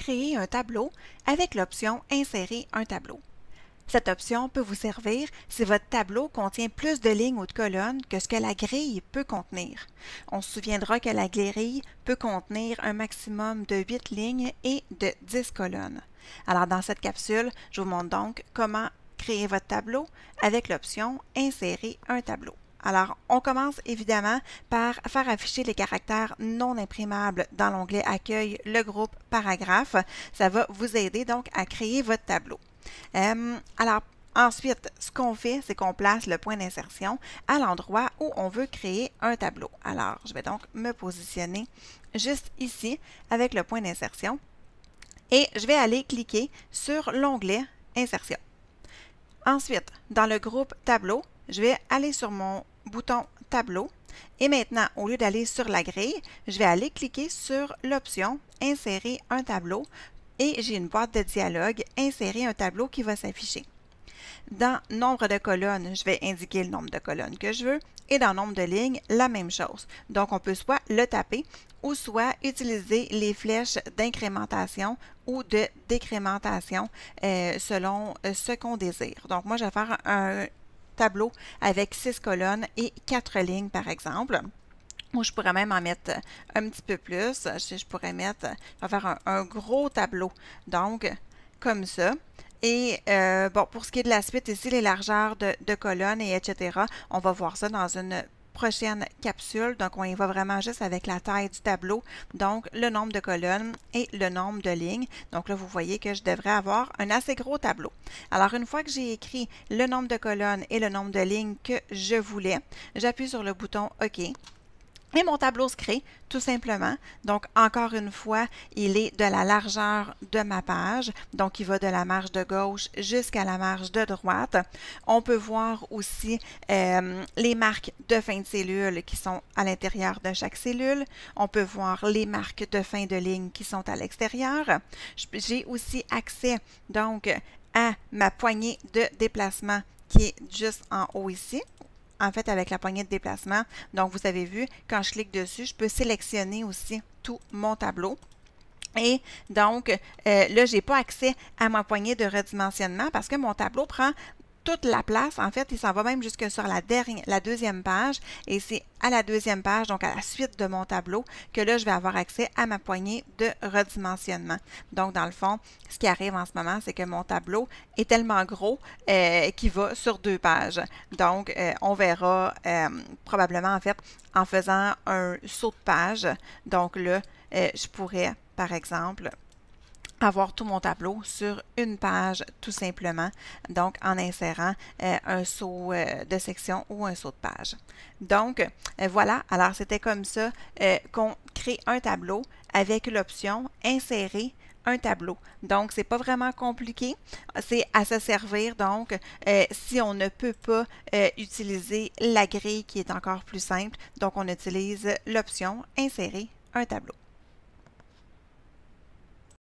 créer un tableau avec l'option « Insérer un tableau ». Cette option peut vous servir si votre tableau contient plus de lignes ou de colonnes que ce que la grille peut contenir. On se souviendra que la grille peut contenir un maximum de 8 lignes et de 10 colonnes. Alors dans cette capsule, je vous montre donc comment créer votre tableau avec l'option « Insérer un tableau ». Alors, on commence évidemment par faire afficher les caractères non imprimables dans l'onglet « Accueil », le groupe « Paragraphe ». Ça va vous aider donc à créer votre tableau. Alors, ensuite, ce qu'on fait, c'est qu'on place le point d'insertion à l'endroit où on veut créer un tableau. Alors, je vais donc me positionner juste ici avec le point d'insertion et je vais aller cliquer sur l'onglet « Insertion ». Ensuite, dans le groupe « Tableau », je vais aller sur mon bouton « Tableau » et maintenant, au lieu d'aller sur la grille, je vais aller cliquer sur l'option « Insérer un tableau » et j'ai une boîte de dialogue « Insérer un tableau » qui va s'afficher. Dans « Nombre de colonnes », je vais indiquer le nombre de colonnes que je veux et dans « Nombre de lignes », la même chose. Donc, on peut soit le taper ou soit utiliser les flèches d'incrémentation ou de décrémentation selon ce qu'on désire. Donc, moi, je vais faire un tableau avec 6 colonnes et 4 lignes, par exemple. Ou je pourrais même en mettre un petit peu plus. Je pourrais mettre, je vais faire un gros tableau. Donc, comme ça. Et bon, pour ce qui est de la suite ici, les largeurs de colonnes et etc., on va voir ça dans une prochaine capsule. Donc, on y va vraiment juste avec la taille du tableau. Donc, le nombre de colonnes et le nombre de lignes. Donc là, vous voyez que je devrais avoir un assez gros tableau. Alors, une fois que j'ai écrit le nombre de colonnes et le nombre de lignes que je voulais, j'appuie sur le bouton OK. Et mon tableau se crée, tout simplement. Donc, encore une fois, il est de la largeur de ma page. Donc, il va de la marge de gauche jusqu'à la marge de droite. On peut voir aussi les marques de fin de cellule qui sont à l'intérieur de chaque cellule. On peut voir les marques de fin de ligne qui sont à l'extérieur. J'ai aussi accès, donc, à ma poignée de déplacement qui est juste en haut ici. En fait, avec la poignée de déplacement. Donc, vous avez vu, quand je clique dessus, je peux sélectionner aussi tout mon tableau. Et donc, là, je n'ai pas accès à ma poignée de redimensionnement parce que mon tableau prend toute la place. En fait, il s'en va même jusque sur la deuxième page. Et c'est à la deuxième page, donc à la suite de mon tableau, que là, je vais avoir accès à ma poignée de redimensionnement. Donc, dans le fond, ce qui arrive en ce moment, c'est que mon tableau est tellement gros qu'il va sur 2 pages. Donc, on verra probablement, en fait, en faisant un saut de page. Donc là, je pourrais, par exemple, avoir tout mon tableau sur une page tout simplement, donc en insérant un saut de section ou un saut de page. Donc, voilà, alors c'était comme ça qu'on crée un tableau avec l'option « Insérer un tableau ». Donc, c'est pas vraiment compliqué, c'est à se servir, donc, si on ne peut pas utiliser la grille qui est encore plus simple, donc on utilise l'option « Insérer un tableau ».